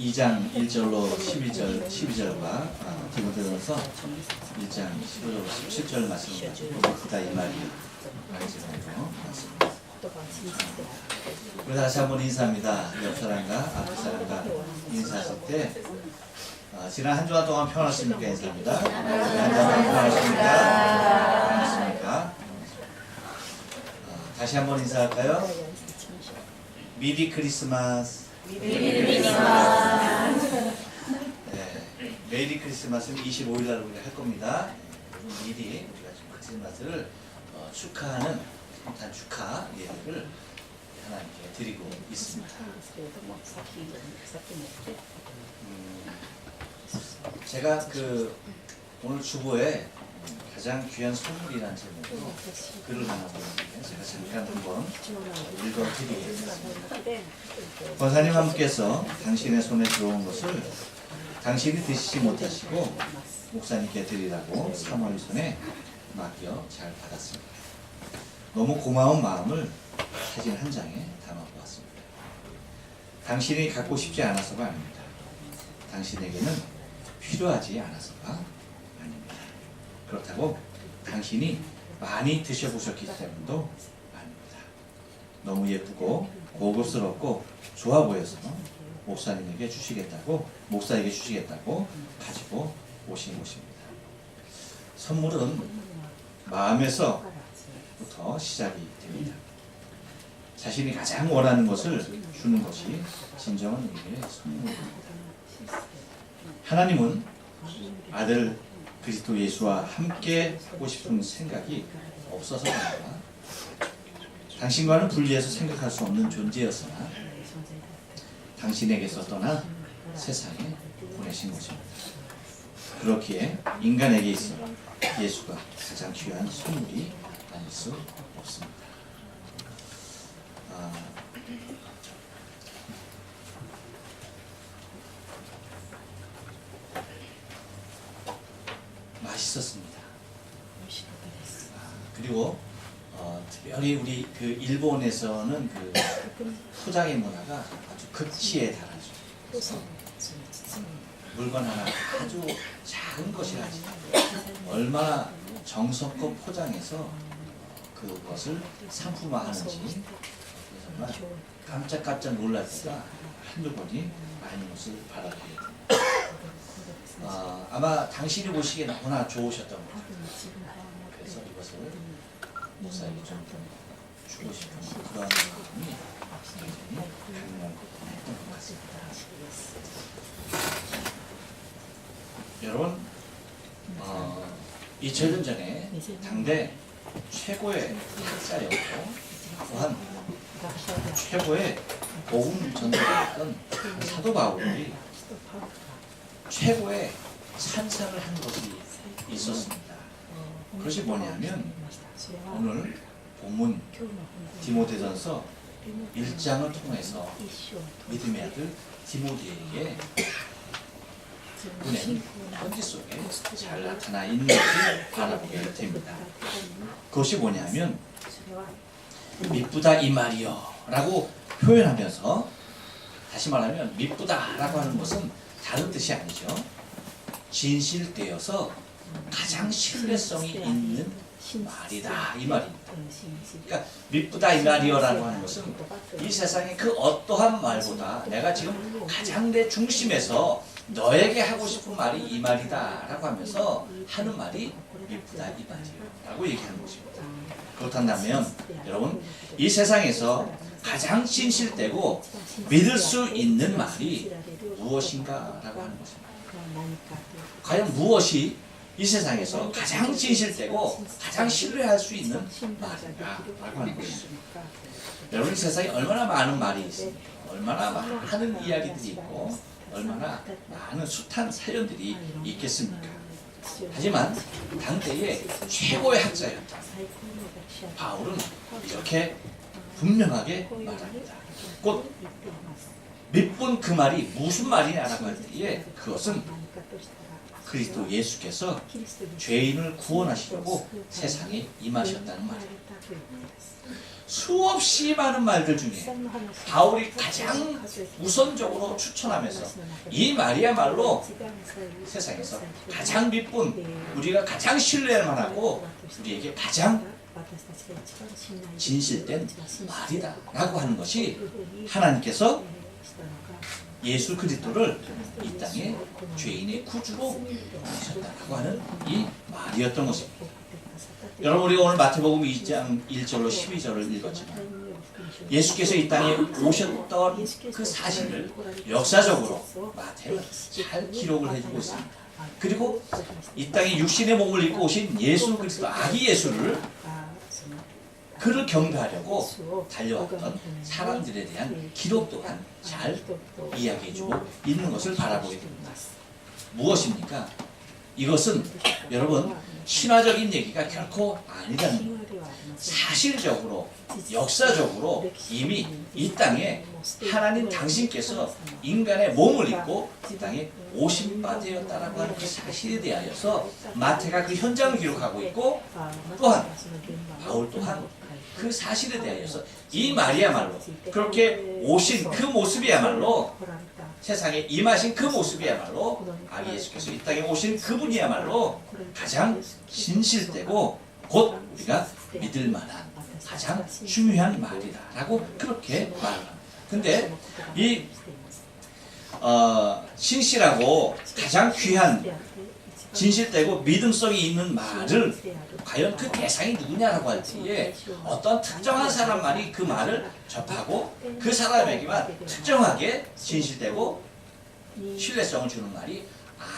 2장 1절로 12절과 디모데전서 1장 15절로 17절 말씀을 가지고 미쁘다 이 말이요 말씀으로 맞습니다. 우리 다시 한번 인사합니다. 옆 사람과 앞 사람과 인사하실 때 지난 한 주간 동안 평안하십니까? 인사합니다. 지난 한 주간 평안하십니까? 반갑습니까? 다시 한번 인사할까요? 미리 크리스마스. 네, 메리 크리스마스는 25일 날 우리가 할 겁니다. 미리 우리가 크리스마스를 축하하는 일단 축하 예배를 하나님께 드리고 있습니다. 제가 오늘 주보에 가장 귀한 선물이라는 제목으로 글을 하나 보는데 제가 잠깐 한번 읽어드리겠습니다. 권사님 함께서 당신의 손에 들어온 것을 당신이 드시지 못하시고 목사님께 드리라고 사모의 손에 맡겨 잘 받았습니다. 너무 고마운 마음을 사진 한 장에 담아보았습니다. 당신이 갖고 싶지 않아서가 아닙니다. 당신에게는 필요하지 않아서가 아닙니다. 그렇다고 당신이 많이 드셔보셨기 때문도 아닙니다. 너무 예쁘고 고급스럽고 좋아 보여서 목사에게 주시겠다고 가지고 오신 것입니다. 선물은 마음에서부터 시작이 됩니다. 자신이 가장 원하는 것을 주는 것이 진정한 의미의 선물입니다. 하나님은 아들 그리스도 예수와 함께 하고 싶은 생각이 없어서가 아니라 당신과는 분리해서 생각할 수 없는 존재였으나 당신에게서 떠나 세상에 보내신 것입니다. 그렇기에 인간에게 있어 예수가 가장 귀한 선물이 아닐 수 없습니다. 맛있었습니다. 그리고 특별히 우리 일본에서는 포장의 문화가 아주 극치에 달하죠. 물건 하나 아주 작은 것이라지 얼마나 정성껏 포장해서 그것을 상품화하는지 정말 깜짝깜짝 놀랄 때가 한두 번이 많은 것을 바라게 됩니다. 아마 당신이 보시기에 너무나 좋으셨던 거죠. 그래서 이것을 목사에게 좀 주고 싶은 그런 마음이 굉장히 강렬했던 것 같습니다. 여러분, 2000년 전에 당대 최고의 학자였고 또한 최고의 복음 전도자였던 사도 바울이 최고의 찬사를 한 것이 있었습니다. 그것이 뭐냐면 오늘 본문 디모데전서 1장을 통해서 믿음의 아들 디모데에게 보낸 편지 속에 잘 나타나 있는 것을 알아보게 됩니다. 그것이 뭐냐면 미쁘다 이 말이요 라고 표현하면서, 다시 말하면 미쁘다 라고 하는 것은 다른 뜻이 아니죠. 진실되어서 가장 신뢰성이 있는 말이다 이 말입니다. 그러니까 미쁘다 이 말이요라고 하는 것은 이 세상의 그 어떠한 말보다 내가 지금 가장 내 중심에서 너에게 하고 싶은 말이 이 말이다 라고 하면서 하는 말이 미쁘다 이 말이요 라고 얘기하는 것입니다. 그렇다면 여러분, 이 세상에서 가장 진실되고 믿을 수 있는 말이 무엇인가 라고 하는 것입니다. 과연 무엇이 이 세상에서 가장 진실되고 가장 신뢰할 수 있는 말인가 라고 하는 것입니다. 여러분, 이 세상에 얼마나 많은 말이 있습니까? 얼마나 많은 이야기들이 있고 얼마나 많은 숱한 사연들이 있겠습니까? 하지만 당대의 최고의 학자였다 바울은 이렇게 분명하게 말합니다. 곧 밑본 그 말이 무슨 말이냐라고 할 때에 그것은 그리스도 예수께서 죄인을 구원하시려고 세상에 임하셨다는 말입니다. 수없이 많은 말들 중에 바울이 가장 우선적으로 추천하면서 이 말이야말로 세상에서 가장 기쁜, 우리가 가장 신뢰할 만하고 우리에게 가장 진실된 말이다 라고 하는 것이 하나님께서 예수 그리스도를 이 땅에 죄인의 구주로 오셨다라고 하는 이 말이었던 것입니다. 여러분, 우리 오늘 마태복음 2장 1절로 12절을 읽었지만 예수께서 이 땅에 오셨던 그 사실을 역사적으로 마태는 잘 기록을 해주고 있습니다. 그리고 이 땅에 육신의 몸을 입고 오신 예수 그리스도 아기 예수를 그를 경배하려고 달려왔던 사람들에 대한 기록 또한 잘 이야기해주고 있는 것을 바라보게 됩니다. 무엇입니까? 이것은 여러분 신화적인 얘기가 결코 아니라는 것. 사실적으로 역사적으로 이미 이 땅에 하나님 당신께서 인간의 몸을 입고 이 땅에 오신 바 되었다라고 하는 그 사실에 대하여서 마태가 그 현장을 기록하고 있고, 또한 바울 또한 그 사실에 대하여서 이 말이야말로 그렇게 오신 그 모습이야말로 세상에 임하신 그 모습이야말로 아기 예수께서 이 땅에 오신 그분이야말로 가장 진실되고 곧 우리가 믿을 만한 가장 중요한 말이다라고 그렇게 말을 합니다. 근데 이 신실하고 가장 귀한 진실되고 믿음성이 있는 말을 과연 그 대상이 누구냐라고 할 때에 어떤 특정한 사람만이 그 말을 접하고 그 사람에게만 특정하게 진실되고 신뢰성을 주는 말이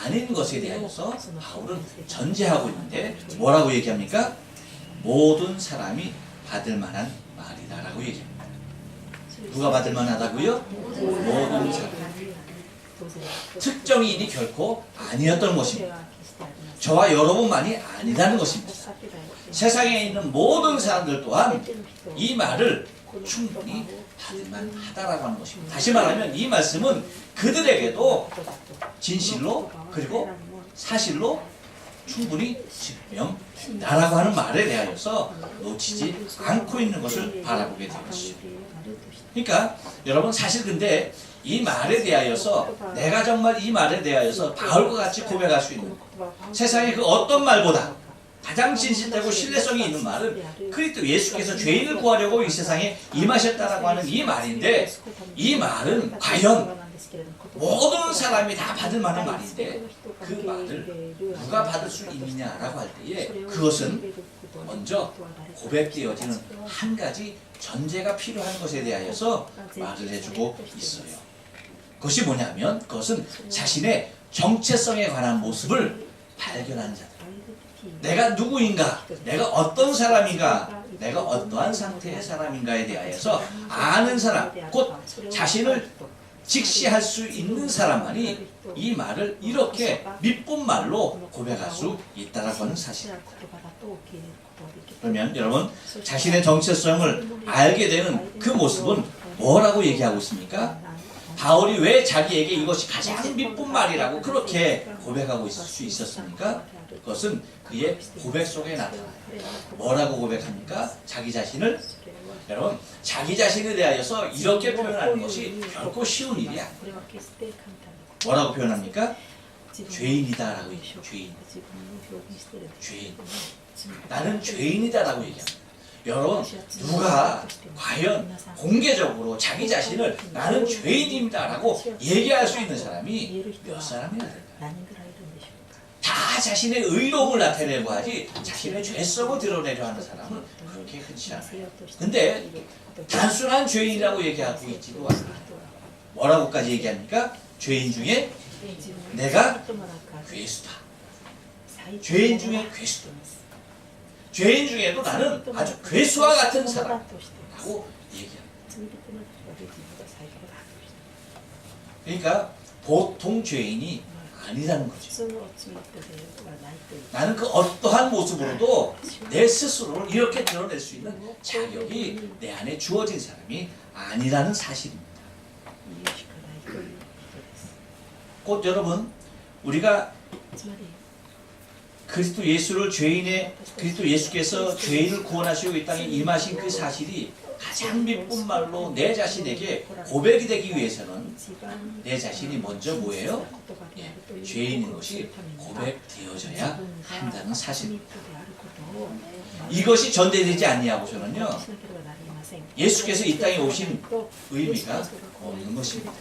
아닌 것에 대해서 바울은 전제하고 있는데 뭐라고 얘기합니까? 모든 사람이 받을 만한 말이다라고 얘기합니다. 누가 받을 만하다고요? 모든 사람. 특정인이 결코 아니었던 것입니다. 저와 여러분만이 아니라는 것입니다. 세상에 있는 모든 사람들 또한 이 말을 충분히 받을만 하다라고 하는 것입니다. 다시 말하면 이 말씀은 그들에게도 진실로 그리고 사실로 충분히 증명된다라고 하는 말에 대하여서 놓치지 않고 있는 것을 바라보게 되었죠. 그러니까 여러분, 사실 근데 이 말에 대하여서 내가 정말 이 말에 대하여서 바울과 같이 고백할 수 있는 세상의 그 어떤 말보다 가장 진실되고 신뢰성이 있는 말은 그리스도 예수께서 죄인을 구하려고 이 세상에 임하셨다라고 하는 이 말인데, 이 말은 과연 모든 사람이 다 받을 만한 말인데 그 말을 누가 받을 수 있느냐라고 할 때에 그것은 먼저 고백되어지는 한 가지 전제가 필요한 것에 대하여서 말을 해주고 있어요. 그것이 뭐냐면 그것은 자신의 정체성에 관한 모습을 발견하는 자들. 내가 누구인가, 내가 어떤 사람인가, 내가 어떠한 상태의 사람인가에 대하여서 아는 사람, 곧 자신을 직시할 수 있는 사람만이 이 말을 이렇게 미쁜 말로 고백할 수 있다라고 하는 사실. 그러면 여러분, 자신의 정체성을 알게 되는 그 모습은 뭐라고 얘기하고 있습니까? 바울이 왜 자기에게 이것이 가장 미쁜 말이라고 그렇게 고백하고 있을 수 있었습니까? 그것은 그의 고백 속에 나타나요. 뭐라고 고백합니까? 자기 자신을, 여러분, 자기 자신에 대하여서 이렇게 표현하는 것이 결코 쉬운 일이 아니에요. 뭐라고 표현합니까? 죄인이다라고 얘기해요. 죄인. 나는 죄인이다라고 얘기합니다. 여러분, 누가 과연 공개적으로 자기 자신을 나는 죄인입니다라고 얘기할 수 있는 사람이 몇 사람이나 될까요? 다 자신의 의로움을 나타내려고 하지 자신의 죄성을 드러내려 하는 사람은 그렇게 흔치 않아요. 근데 단순한 죄인이라고 얘기하고 있지도 않아요. 뭐라고까지 얘기합니까? 죄인 중에 내가 괴수다. 죄인 중에 괴수다. 죄인 중에도 나는 아주 괴수와 같은 사람이라고 얘기합니다. 그러니까 보통 죄인이 아니라는 거죠. 나는 그 어떠한 모습으로도 내 스스로를 이렇게 드러낼 수 있는 자격이 내 안에 주어진 사람이 아니라는 사실입니다. 곧 여러분, 우리가 그리스도 예수께서 죄인을 구원하시고 이 땅에 임하신 그 사실이 가장 미쁜 말로 내 자신에게 고백이 되기 위해서는 내 자신이 먼저 뭐예요? 죄인인 것이 고백되어져야 한다는 사실입니다. 이것이 전제되지 아니하고 저는요, 예수께서 이 땅에 오신 의미가 없는 것입니다.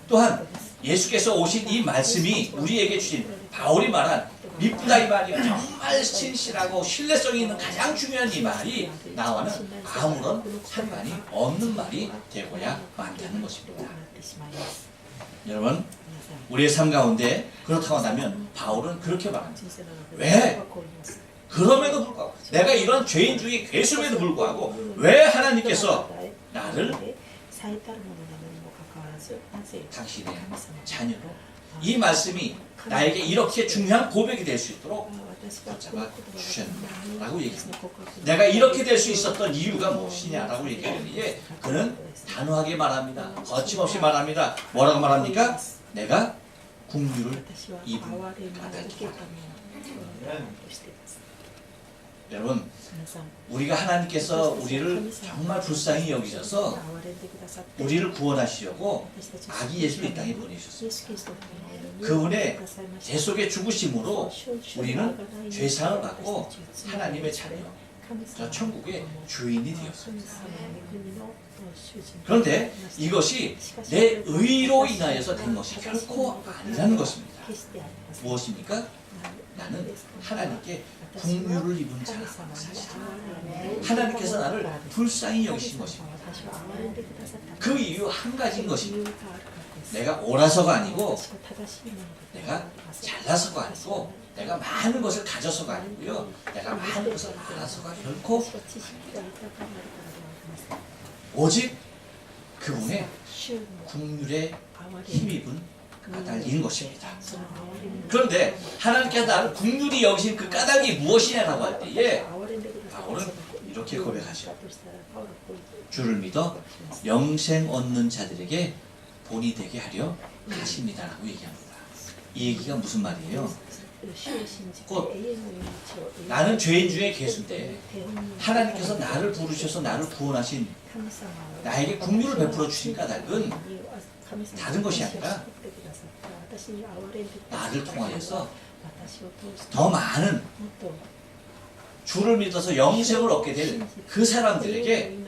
또한 예수께서 오신 이 말씀이 우리에게 주신 바울이 말한 미쁘다 이 말이 정말 신실하고 신뢰성이 있는 가장 중요한 이 말이 나와는 아무런 상관이 없는 말이 되고야 만다는 것입니다. 여러분, 우리의 삶 가운데 그렇다고 한다면 바울은 그렇게 말합니다. 왜? 그럼에도 불구하고 내가 이런 죄인 중에 괴수임에도 불구하고 왜 하나님께서 나를 당신의 자녀로, 이 말씀이 나에게 이렇게 중요한 고백이 될 수 있도록 붙잡아 주셨느냐라고 얘기합니다. 내가 이렇게 될 수 있었던 이유가 무엇이냐라고 얘기하는데 그는 단호하게 말합니다. 거침없이 말합니다. 뭐라고 말합니까? 내가 긍휼을 입은 까닭이다. 여러분, 우리가 하나님께서 우리를 정말 불쌍히 여기셔서 우리를 구원하시려고 아기 예수를 이 땅에 보내셨습니다. 그분의 제 속의 죽으심으로 우리는 죄사함을 받고 하나님의 자녀, 저 천국의 주인이 되었습니다. 그런데 이것이 내 의로 인하여서 된 것이 결코 아니라는 것입니다. 무엇입니까? 나는 하나님께 긍휼을 입은 자라는 사실입니다. 하나님께서 나를 불쌍히 여기신 것입니다. 그 이유 한 가지인 것입니다. 내가 옳아서가 아니고, 내가 잘나서가 아니고, 내가 많은 것을 가져서가 아니고요, 내가 많은 것을 알아서가 결코 오직 그분의 긍휼에 힘입은 까닭인 것입니다. 그런데 하나님께서 나를 긍휼히 여기신 그 까닭이 무엇이냐라고 할 때에 바울은 이렇게 고백하죠. 주를 믿어 영생 얻는 자들에게 본이 되게 하려 하십니다라고 얘기합니다. 이 얘기가 무슨 말이에요? 곧 나는 죄인 중에 괴수인데 하나님께서 나를 부르셔서 나를 구원하신, 나에게 긍휼을 베풀어 주신 까닭은 다른 것이 아니라 나를 통하여서 더 많은 주를 믿어서 영생을 얻게 될 그 사람들에게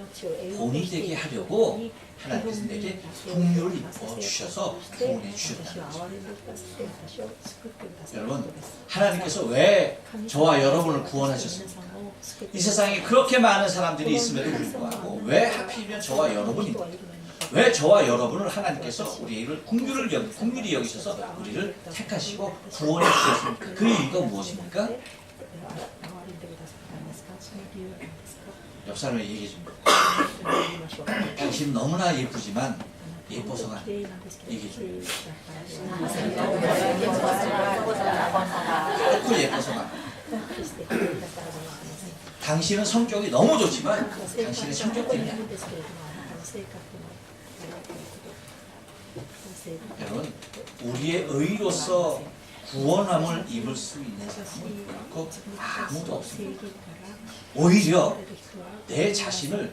본이 되게 하려고 하나님께서 내게 긍휼을 입어 주셔서 구원해 주셨다는 것입니다. 여러분, 하나님께서 왜 저와 여러분을 구원하셨습니까? 이 세상에 그렇게 많은 사람들이 있음에도 불구하고 왜 하필이면 저와 여러분입니까? 왜 저와 여러분을 하나님께서 우리를 긍휼히 여기셔서 우리를 택하시고 구원해 주셨습니까? 그 이유가 무엇입니까? 옆 사람에게 얘기해 줍니다. 당신 너무나 예쁘지만 예뻐서가 아니라 얘기해 줍니다. 결코 예뻐서가 아니라 당신은 성격이 너무 좋지만 당신의 성격 때문이 아닙니다. 여러분, 우리의 의로서 구원함을 입을 수 있는 사람은 결코 아무도 없습니다. 오히려 내 자신을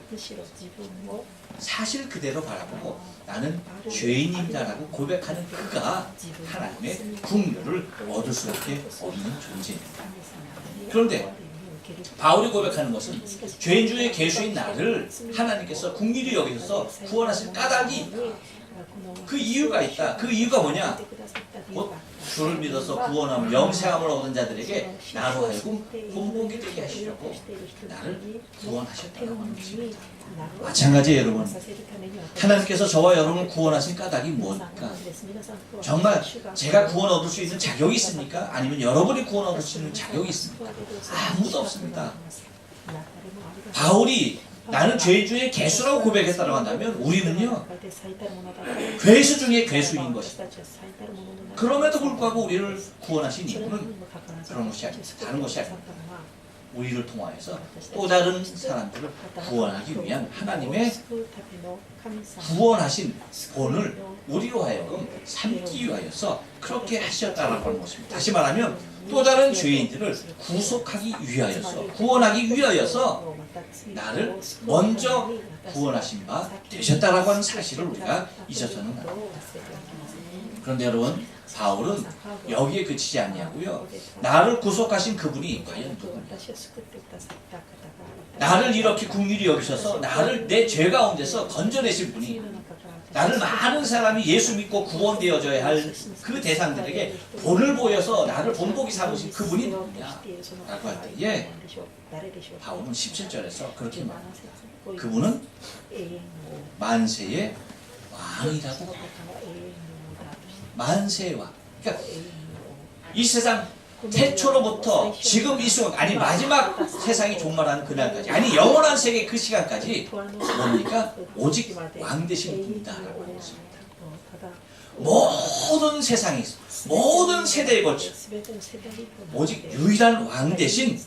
사실 그대로 바라보고 나는 죄인입니다라고 고백하는 그가 하나님의 긍휼을 얻을 수밖에 없는 존재입니다. 그런데 바울이 고백하는 것은 죄인 중에 괴수인 나를 하나님께서 긍휼히 여기셔서 구원하신 까닭이 있다. 그 이유가 있다. 그 이유가 뭐냐? 곧 주를 믿어서 구원함을, 영생함을 얻은 자들에게 나로 하여금 본보기 되게 하시려고 나를 구원하셨다고 하는 것입니다. 마찬가지예요, 여러분. 하나님께서 저와 여러분을 구원하신 까닭이 무엇입니까? 정말 제가 구원 얻을 수 있는 자격이 있습니까? 아니면 여러분이 구원 얻을 수 있는 자격이 있습니까? 아무도 없습니다. 바울이 나는 죄인 중에 괴수라고 고백했다고 한다면 우리는요, 괴수 중에 괴수인 것이다. 그럼에도 불구하고 우리를 구원하신 이유는 그런 것이 아닙니다. 다른 것이 아닙니다. 우리를 통하여서 또 다른 사람들을 구원하기 위한 하나님의 구원하신 본을 우리로 하여금 삼기 위하여서 그렇게 하셨다라고 하는 것입니다. 다시 말하면 또 다른 죄인들을 구속하기 위하여서, 구원하기 위하여서 나를 먼저 구원하신 바 되셨다라고 하는 사실을 우리가 잊어서는 안 됩니다. 그런데 여러분, 바울은 여기에 그치지 아니하고요, 나를 구속하신 그분이 과연 누구냐, 나를 이렇게 긍휼히 여기셔서 나를 내 죄 가운데서 건져내신 분이, 나를 많은 사람이 예수 믿고 구원되어져야 할 그 대상들에게 본을 보여서 나를 본보기 삼으신 그분이 누구냐 라고 할 때에 바울은 17절에서 그렇게 말합니다. 그분은 만세의 왕이라고 합니다. 만세의 왕. 그러니까 이 세상 태초로부터 지금 이 순간, 아니 마지막 세상이 종말하는 그날까지, 아니 영원한 세계 그 시간까지 뭡니까? 오직 왕 되신 분이다라고 하는 것입니다. 모든 세상에, 모든 세대에 걸쳐 오직 유일한 왕 되신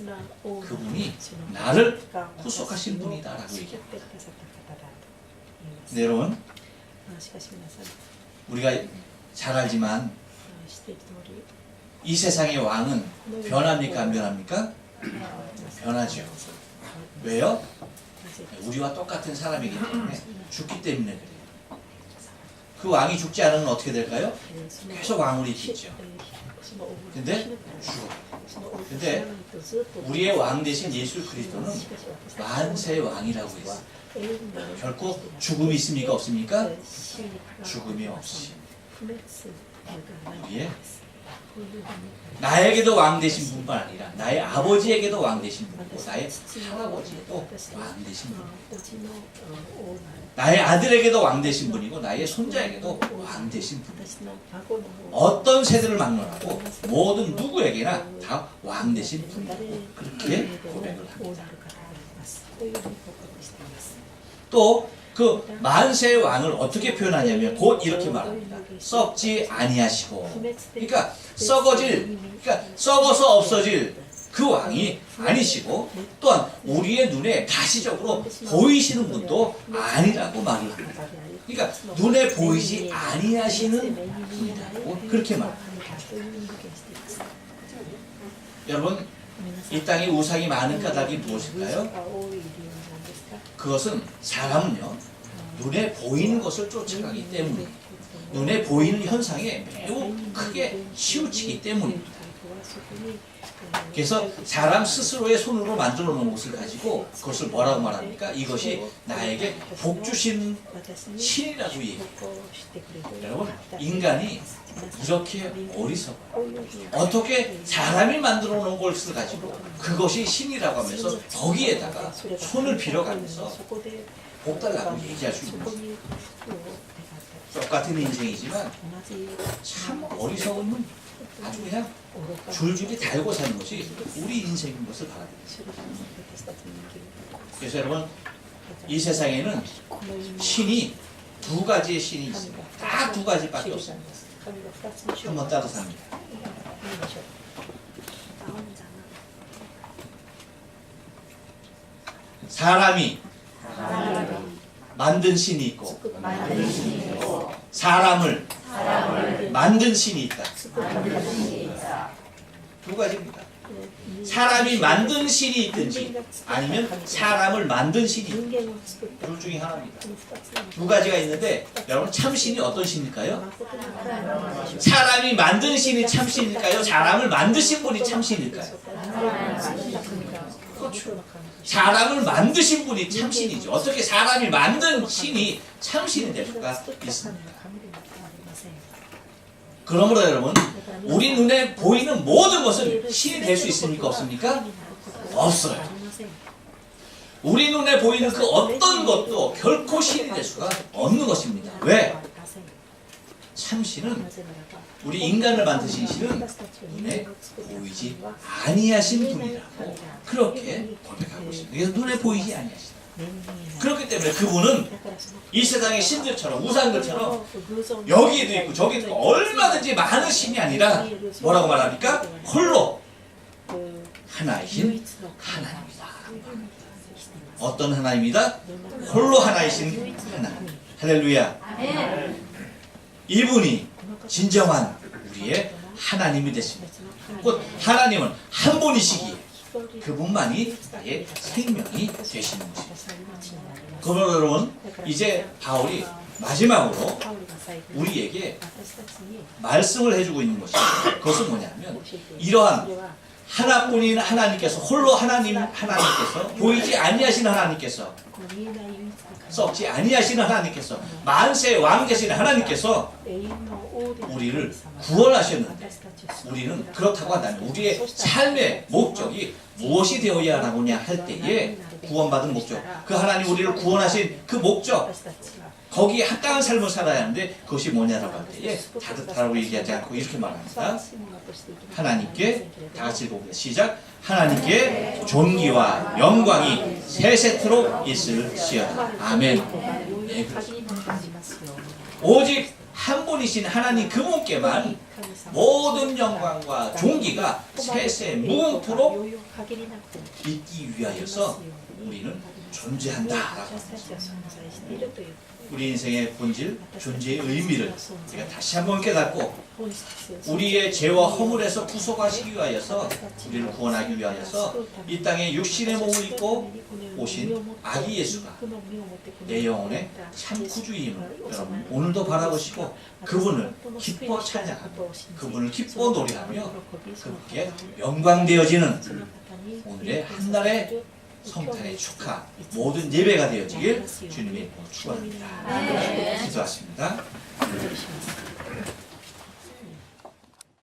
그분이 나를 구속하신 분이다라고 얘기합니다. 네, 여러분, 우리가 잘 알지만 이 세상의 왕은 변합니까? 안 변합니까? 변하죠. 왜요? 우리와 똑같은 사람이기 때문에, 죽기 때문에 그래요. 그 왕이 죽지 않으면 어떻게 될까요? 계속 왕으로 있겠죠. 근데 죽어. 근데 우리의 왕 대신 예수 그리스도는 만세의 왕이라고 했어요. 결코 죽음이 있습니까? 없습니까? 죽음이 없이 우리의, 나에게도 왕 되신 분뿐 아니라 나의 아버지에게도 왕 되신 분이고 나의 할아버지에게도 왕 되신 분이고 나의 아들에게도 왕 되신 분이고 나의 손자에게도 왕 되신 분이고 어떤 세대를 막론하고 모든 누구에게나 다 왕 되신 분이고 그렇게 고백을 합니다. 또 그 만세의 왕을 어떻게 표현하냐면 곧 이렇게 말합니다. 썩지 아니하시고, 그러니까 그러니까 썩어서 없어질 그 왕이 아니시고, 또한 우리의 눈에 가시적으로 보이시는 분도 아니라고 말을 합니다. 그러니까 눈에 보이지 아니하시는 분이라고 그렇게 말합니다. 여러분, 이 땅에 우상이 많은 까닭이 무엇일까요? 그것은 사람은요, 눈에 보이는 것을 쫓아가기 때문에, 눈에 보이는 현상에 매우 크게 치우치기 때문입니다. 그래서 사람 스스로의 손으로 만들어 놓은 것을 가지고 그것을 뭐라고 말합니까? 이것이 나에게 복 주신 신이라고 얘기합니다. 여러분, 인간이 이렇게 어리석어요. 어떻게 사람이 만들어 놓은 것을 가지고 그것이 신이라고 하면서 거기에다가 손을 빌어가면서 복 달라고 얘기할 수 있는지. 똑같은 인생이지만 참 어리석은 분, 아주 그냥 줄줄이 달고 사는 것이 우리 인생인 것을 바라봅니다. 그래서 여러분, 이 세상에는 신이 두 가지의 신이 있습니다. 딱 두 가지밖에 없습니다. 한번 따라 삽니다. 사람이 만든 신이 있고 사람을 만든 신이 있다. 두 가지입니다. 사람이 만든 신이 있든지 아니면 사람을 만든 신이 있든지 둘 중에 하나입니다. 두 가지가 있는데 여러분, 참신이 어떤 신일까요? 사람이 만든 신이 참신일까요? 사람을 만드신 분이 참신일까요? 그렇죠. 사람을 만드신 분이 참신이죠. 어떻게 사람이 만든 신이 참신이 될 수가 있습니까? 그러므로 여러분, 우리 눈에 보이는 모든 것은 신이 될 수 있습니까? 없습니까? 없어요. 우리 눈에 보이는 그 어떤 것도 결코 신이 될 수가 없는 것입니다. 왜? 참신은, 우리 인간을 만드신 신은 눈에 보이지 아니하신 분이라고 그렇게 고백하고 있습니다. 그래서 눈에 보이지 아니하신. 그렇기 때문에 그분은 이 세상의 신들처럼, 우상들처럼 여기에도 있고 저기에도 있고 얼마든지 많은 신이 아니라 뭐라고 말합니까? 홀로 하나이신 하나님이다. 어떤 하나님이다? 홀로 하나이신 하나님. 할렐루야. 이분이 진정한 우리의 하나님이 됐습니다. 곧 하나님은 한 분이시기에 그분만이 나의 생명이 되시는 것입니다. 그러므로 여러분, 이제 바울이 마지막으로 우리에게 말씀을 해주고 있는 것이, 그것은 뭐냐면 이러한 하나뿐인 하나님께서, 홀로 하나님께서, 보이지 아니하시는 하나님께서, 썩지 아니하시는 하나님께서, 만세의 왕 되신 하나님께서 우리를 구원하셨는데, 우리는 그렇다고 한다면 우리의 삶의 목적이 무엇이 되어야 하느냐 할 때에, 구원받은 목적, 그 하나님 우리를 구원하신 그 목적, 거기에 합당한 삶을 살아야 하는데 그것이 뭐냐라고 할 때에 다르다라고 얘기하지 않고 이렇게 말합니다. 하나님께, 다 같이 읽어보겠습니다. 시작. 하나님께 존귀와 영광이 세세토록 있을지어다. 아멘. 네, 그렇습니다. 오직 한 분이신 하나님 그분께만 모든 영광과 존귀가 세세 무궁토록 있기 위하여서 우리는 존재한다라고 합니다. 우리 인생의 본질, 존재의 의미를 우리가 다시 한번 깨닫고 우리의 죄와 허물에서 구속하시기 위하여서, 우리를 구원하기 위하여서 이 땅에 육신의 몸을 입고 오신 아기 예수가 내 영혼의 참 구주임을 여러분 오늘도 바라보시고 그분을 기뻐 찬양하고 그분을 기뻐 노래하며 그분께 영광되어지는 오늘의 한날의 성탄의 축하, 모든 예배가 되어지길 주님의 축원합니다. 기도하십니다.